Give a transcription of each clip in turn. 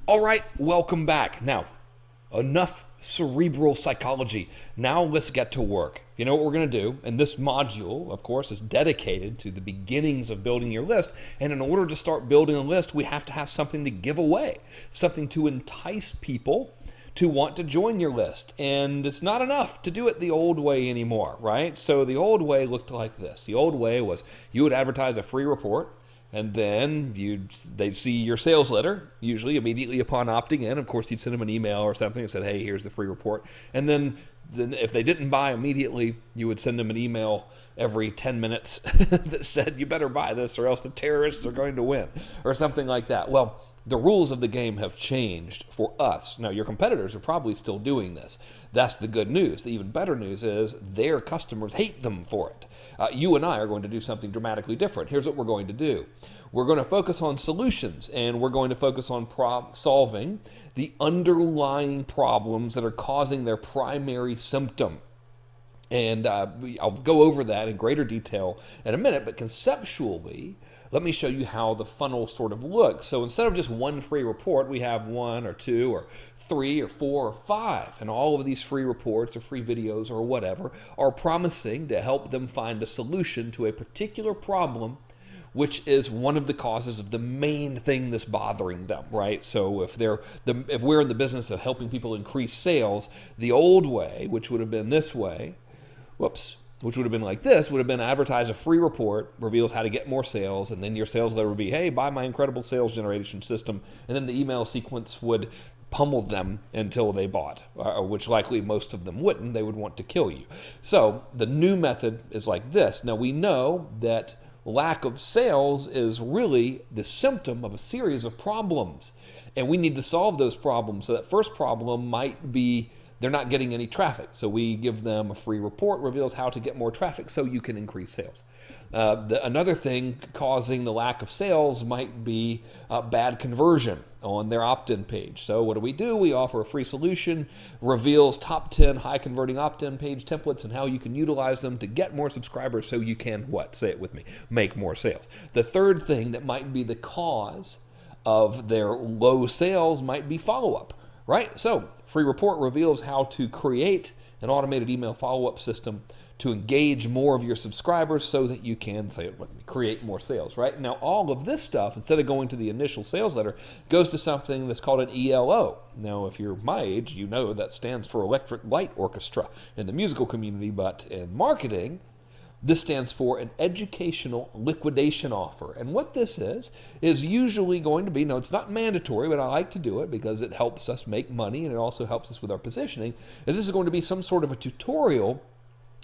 All right, welcome back. Now, enough cerebral psychology. Now let's get to work. You know what we're going to do? And this module, of course, is dedicated to the beginnings of building your list. And in order to start building a list, we have to have something to give away, something to entice people to want to join your list. And it's not enough to do it the old way anymore, right? So the old way looked like this. The old way was you would advertise a free report, and then they'd see your sales letter, usually immediately upon opting in. Of course, you'd send them an email or something and said, hey, here's the free report. And then if they didn't buy immediately, you would send them an email every 10 minutes that said, you better buy this or else the terrorists are going to win, or something like that. Well, the rules of the game have changed for us. Now, your competitors are probably still doing this. That's the good news. The even better news is their customers hate them for it. You and I are going to do something dramatically different. Here's what we're going to do. We're going to focus on solutions, and we're going to focus on solving the underlying problems that are causing their primary symptom. And I'll go over that in greater detail in a minute, but conceptually, let me show you how the funnel sort of looks. So instead of just one free report, we have 1 or 2 or 3 or 4 or 5. And all of these free reports or free videos or whatever are promising to help them find a solution to a particular problem, which is one of the causes of the main thing that's bothering them, right? So if we're in the business of helping people increase sales, the old way, which would have been this way, which would have been like this, would have been advertise a free report, reveals how to get more sales, and then your sales letter would be, hey, buy my incredible sales generation system, and then the email sequence would pummel them until they bought, which likely most of them wouldn't. They would want to kill you. So the new method is like this. Now we know that lack of sales is really the symptom of a series of problems, and we need to solve those problems. So that first problem might be they're not getting any traffic. So we give them a free report, reveals how to get more traffic so you can increase sales. Another thing causing the lack of sales might be bad conversion on their opt-in page. So what do? We offer a free solution, reveals top 10 high converting opt-in page templates and how you can utilize them to get more subscribers so you can, what? Say it with me, make more sales. The third thing that might be the cause of their low sales might be follow-up, right? So free report reveals how to create an automated email follow-up system to engage more of your subscribers so that you can, say it with me, create more sales, right? Now, all of this stuff, instead of going to the initial sales letter, goes to something that's called an ELO. Now, if you're my age, you know that stands for Electric Light Orchestra in the musical community, but in marketing, this stands for an educational liquidation offer. And what this is usually going to be, no, it's not mandatory, but I like to do it because it helps us make money and it also helps us with our positioning, is this is going to be some sort of a tutorial,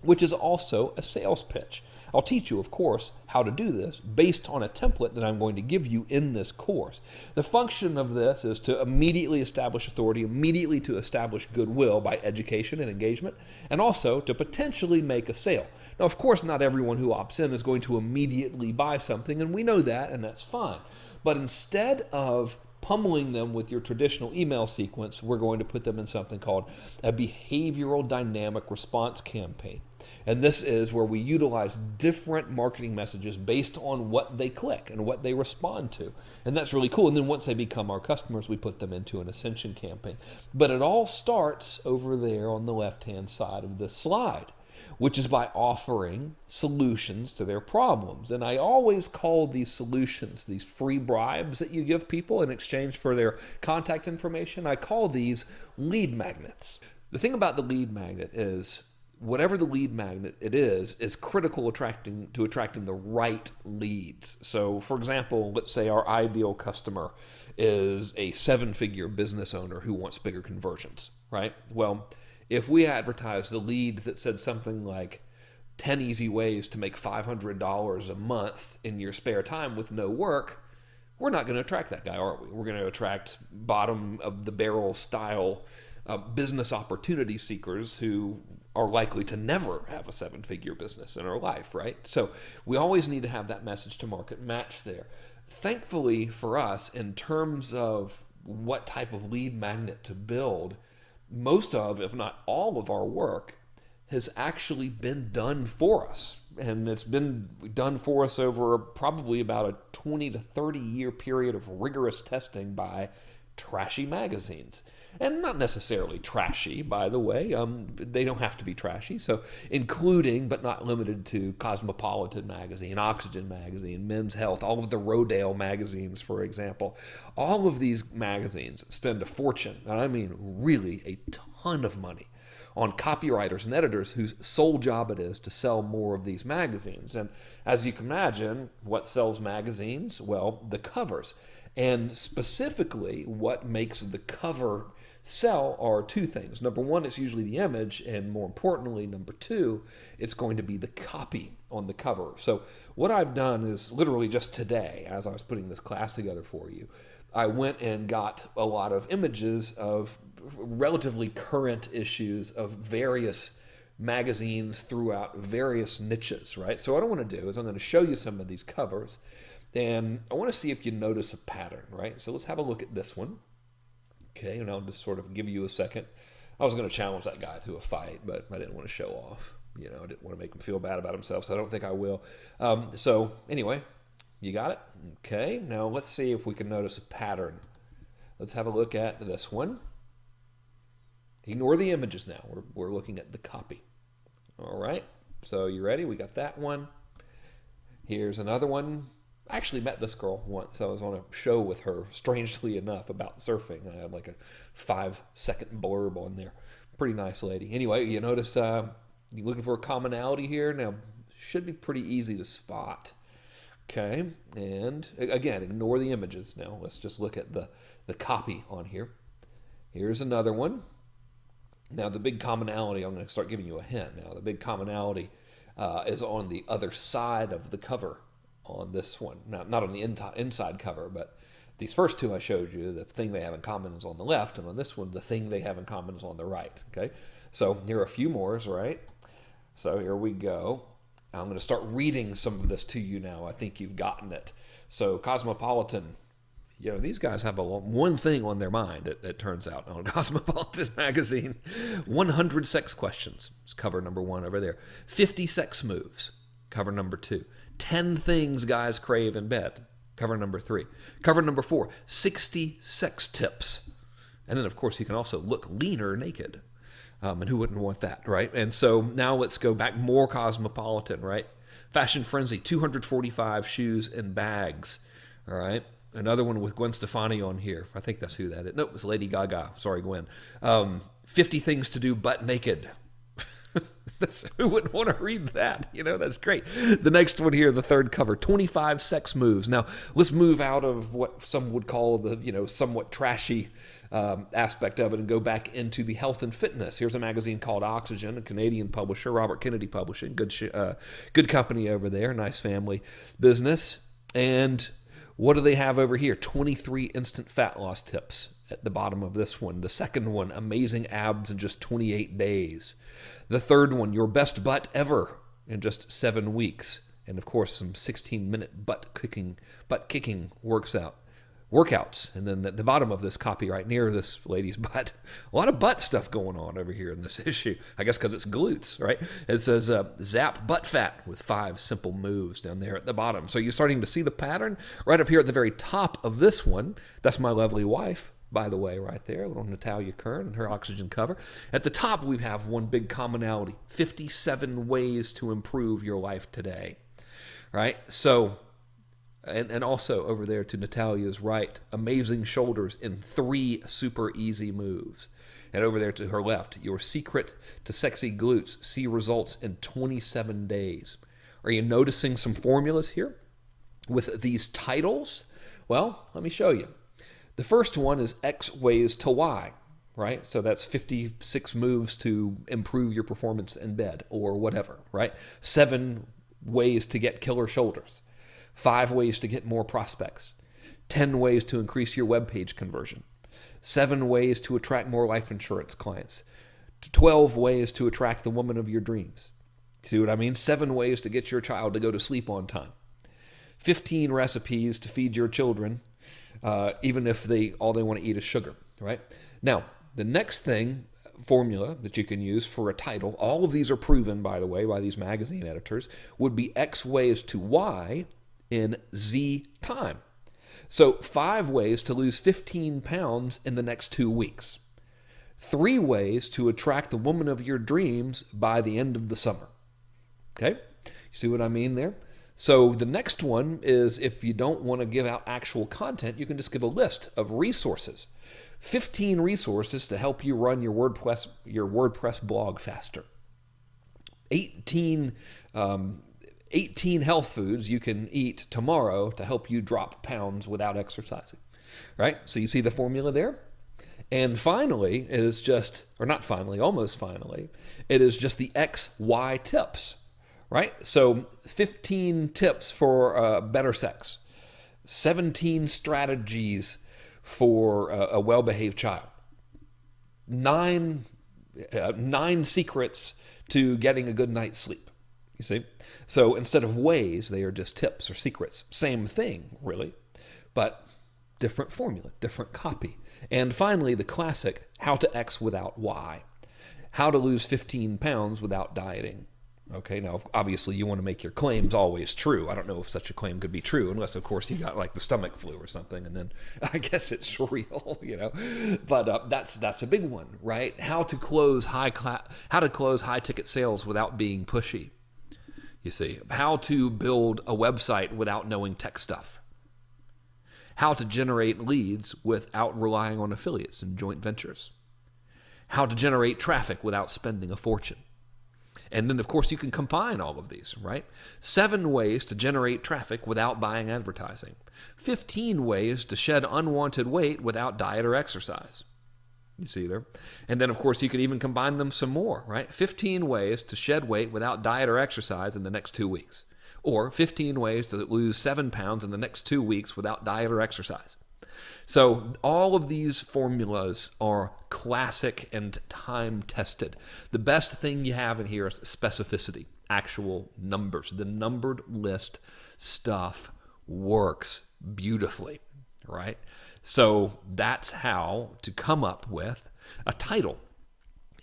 which is also a sales pitch. I'll teach you, of course, how to do this based on a template that I'm going to give you in this course. The function of this is to immediately establish authority, immediately to establish goodwill by education and engagement, and also to potentially make a sale. Now, of course, not everyone who opts in is going to immediately buy something, and we know that, and that's fine. But instead of pummeling them with your traditional email sequence, we're going to put them in something called a behavioral dynamic response campaign. And this is where we utilize different marketing messages based on what they click and what they respond to. And that's really cool. And then once they become our customers, we put them into an ascension campaign. But it all starts over there on the left-hand side of this slide, which is by offering solutions to their problems. And I always call these solutions, these free bribes that you give people in exchange for their contact information, I call these lead magnets. The thing about the lead magnet is, whatever the lead magnet it is critical to attracting the right leads. So for example, let's say our ideal customer is a 7-figure business owner who wants bigger conversions, right? Well, if we advertise the lead that said something like 10 easy ways to make $500 a month in your spare time with no work, we're not going to attract that guy, are we? We're going to attract bottom of the barrel style business opportunity seekers who are likely to never have a 7-figure business in our life, right? So we always need to have that message to market match there. Thankfully for us, in terms of what type of lead magnet to build, most of, if not all of our work has actually been done for us. And it's been done for us over probably about a 20 to 30 year period of rigorous testing by trashy magazines. And not necessarily trashy, by the way. They don't have to be trashy. So including, but not limited to, Cosmopolitan magazine, Oxygen magazine, Men's Health, all of the Rodale magazines, for example. All of these magazines spend a fortune, and I mean really a ton of money, on copywriters and editors whose sole job it is to sell more of these magazines. And as you can imagine, what sells magazines? Well, the covers. And specifically, what makes the cover sell are two things. Number one, it's usually the image, and more importantly, number two, it's going to be the copy on the cover. So what I've done is literally just today, as I was putting this class together for you, I went and got a lot of images of relatively current issues of various magazines throughout various niches, right? So what I want to do is I'm going to show you some of these covers, and I want to see if you notice a pattern, right? So let's have a look at this one. Okay, and I'll just sort of give you a second. I was going to challenge that guy to a fight, but I didn't want to show off. You know, I didn't want to make him feel bad about himself, so I don't think I will. So anyway, you got it? Okay, now let's see if we can notice a pattern. Let's have a look at this one. Ignore the images now. We're looking at the copy. All right, so you ready? We got that one. Here's another one. I actually met this girl once. I was on a show with her, strangely enough, about surfing. I had like a 5-second blurb on there. Pretty nice lady. Anyway, you notice you're looking for a commonality here. Now, should be pretty easy to spot. Okay, and again, ignore the images now. Let's just look at the copy on here. Here's another one. Now, the big commonality, I'm going to start giving you a hint now. The big commonality is on the other side of the cover on this one. Now, not on the inside cover, but these first two I showed you, the thing they have in common is on the left, and on this one, the thing they have in common is on the right. Okay, so here are a few more, right? So here we go. I'm going to start reading some of this to you now. I think you've gotten it. So Cosmopolitan, you know, these guys have one thing on their mind, it turns out, on Cosmopolitan magazine. 100 sex questions is cover number 1 over there. 50 sex moves, cover number 2. 10 things guys crave in bed, cover number 3. Cover number 4, 60 sex tips. And then, of course, you can also look leaner naked. And who wouldn't want that, right? And so now let's go back more Cosmopolitan, right? Fashion Frenzy, 245 shoes and bags, all right? Another one with Gwen Stefani on here. I think that's who that is. No, it was Lady Gaga. Sorry, Gwen. 50 things to do butt naked. Who wouldn't want to read that? You know, that's great. The next one here, the third cover, 25 sex moves. Now, let's move out of what some would call the, you know, somewhat trashy aspect of it and go back into the health and fitness. Here's a magazine called Oxygen, a Canadian publisher, Robert Kennedy Publishing. Good company over there, nice family business. And what do they have over here? 23 instant fat loss tips at the bottom of this one. The second one, amazing abs in just 28 days. The third one, your best butt ever in just 7 weeks. And of course, some 16-minute butt kicking workouts. And then at the bottom of this copy right near this lady's butt, a lot of butt stuff going on over here in this issue. I guess because it's glutes, right? It says zap butt fat with 5 simple moves down there at the bottom. So you're starting to see the pattern right up here at the very top of this one. That's my lovely wife, by the way, right there, little Natalia Kern and her Oxygen cover. At the top, we have one big commonality, 57 ways to improve your life today, right? So, and also over there to Natalia's right, amazing shoulders in 3 super easy moves. And over there to her left, your secret to sexy glutes, see results in 27 days. Are you noticing some formulas here with these titles? Well, let me show you. The first one is X ways to Y, right? So that's 56 moves to improve your performance in bed or whatever, right? 7 ways to get killer shoulders. 5 ways to get more prospects. 10 ways to increase your web page conversion. 7 ways to attract more life insurance clients. 12 ways to attract the woman of your dreams. See what I mean? 7 ways to get your child to go to sleep on time. 15 recipes to feed your children, even if all they want to eat is sugar, right? Now, the next formula that you can use for a title, all of these are proven, by the way, by these magazine editors, would be X ways to Y in Z time. So 5 ways to lose 15 pounds in the next 2 weeks. 3 ways to attract the woman of your dreams by the end of the summer. Okay? You see what I mean there? So the next one is, if you don't want to give out actual content, you can just give a list of resources. 15 resources to help you run your WordPress blog faster. 18 health foods you can eat tomorrow to help you drop pounds without exercising. Right? So you see the formula there? And finally, it is just, or not finally, almost finally, it is just the XY tips. Right? So 15 tips for better sex. 17 strategies for a well-behaved child. 9 secrets to getting a good night's sleep. You see? So instead of ways, they are just tips or secrets. Same thing, really, but different formula, different copy. And finally, the classic, how to X without Y. How to lose 15 pounds without dieting. Okay, now obviously you want to make your claims always true. I don't know if such a claim could be true, unless of course you got like the stomach flu or something, and then I guess it's real, you know. But that's a big one, right? How to close high ticket sales without being pushy. You see, how to build a website without knowing tech stuff. How to generate leads without relying on affiliates and joint ventures. How to generate traffic without spending a fortune. And then, of course, you can combine all of these, right? 7 ways to generate traffic without buying advertising. 15 ways to shed unwanted weight without diet or exercise. You see there? And then, of course, you can even combine them some more, right? 15 ways to shed weight without diet or exercise in the next 2 weeks. Or 15 ways to lose 7 pounds in the next 2 weeks without diet or exercise. So all of these formulas are classic and time-tested. The best thing you have in here is specificity, actual numbers. The numbered list stuff works beautifully, right? So that's how to come up with a title.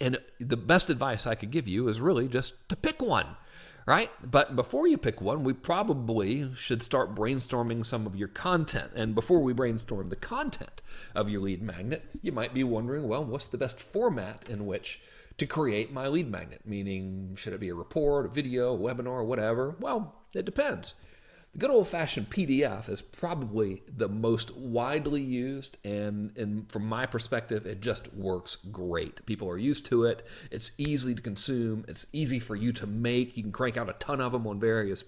And the best advice I could give you is really just to pick one. Right? But before you pick one, we probably should start brainstorming some of your content. And before we brainstorm the content of your lead magnet, you might be wondering, well, what's the best format in which to create my lead magnet? Meaning, should it be a report, a video, a webinar, whatever? Well, it depends. The good old-fashioned PDF is probably the most widely used, and from my perspective, it just works great. People are used to it. It's easy to consume. It's easy for you to make. You can crank out a ton of them on various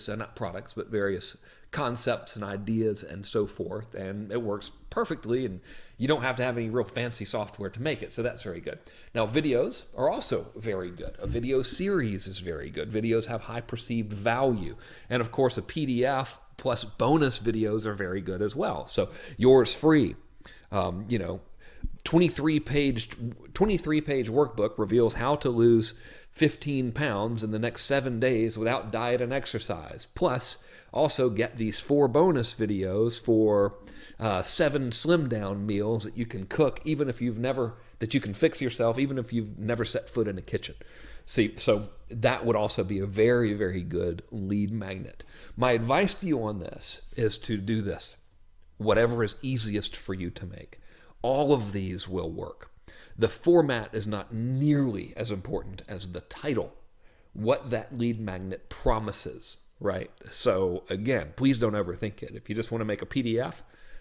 not products, but various concepts and ideas and so forth, and it works perfectly, and you don't have to have any real fancy software to make it, so that's very good. Now, videos are also very good. A video series is very good. Videos have high perceived value, and of course, a PDF plus bonus videos are very good as well. So yours free, 23-page workbook reveals how to lose 15 pounds in the next 7 days without diet and exercise. Plus, also get these 4 bonus videos for 7 slim down meals that you can cook, even if that you can fix yourself, even if you've never set foot in a kitchen. See, so that would also be a very, very good lead magnet. My advice to you on this is to do this. Whatever is easiest for you to make. All of these will work. The format is not nearly as important as the title, what that lead magnet promises, right? So again, please don't overthink it. If you just want to make a PDF,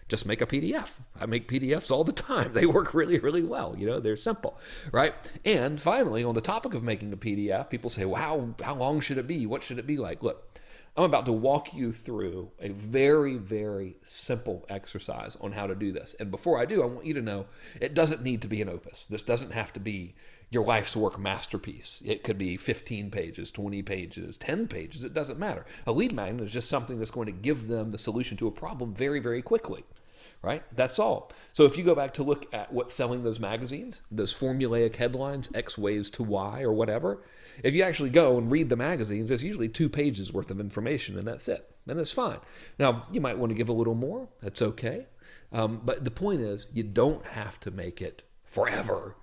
just make a PDF. I make PDFs all the time. They work really, really well. They're simple, right? And finally, on the topic of making a PDF, people say, well, how long should it be? What should it be like? Look, I'm about to walk you through a very, very simple exercise on how to do this. And before I do, I want you to know it doesn't need to be an opus. This doesn't have to be your life's work masterpiece. It could be 15 pages, 20 pages, 10 pages. It doesn't matter. A lead magnet is just something that's going to give them the solution to a problem very, very quickly. Right? That's all. So if you go back to look at what's selling those magazines, those formulaic headlines, X ways to Y or whatever, if you actually go and read the magazines, there's usually 2 pages worth of information, and that's it. And it's fine. Now, you might want to give a little more. That's okay. But the point is, you don't have to make it forever,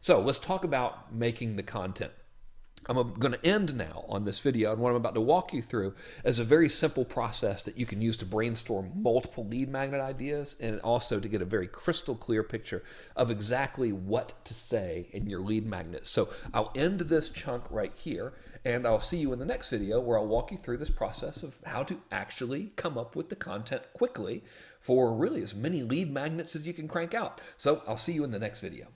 So let's talk about making the content. I'm going to end now on this video, and what I'm about to walk you through is a very simple process that you can use to brainstorm multiple lead magnet ideas, and also to get a very crystal clear picture of exactly what to say in your lead magnet. So I'll end this chunk right here, and I'll see you in the next video where I'll walk you through this process of how to actually come up with the content quickly for really as many lead magnets as you can crank out. So I'll see you in the next video.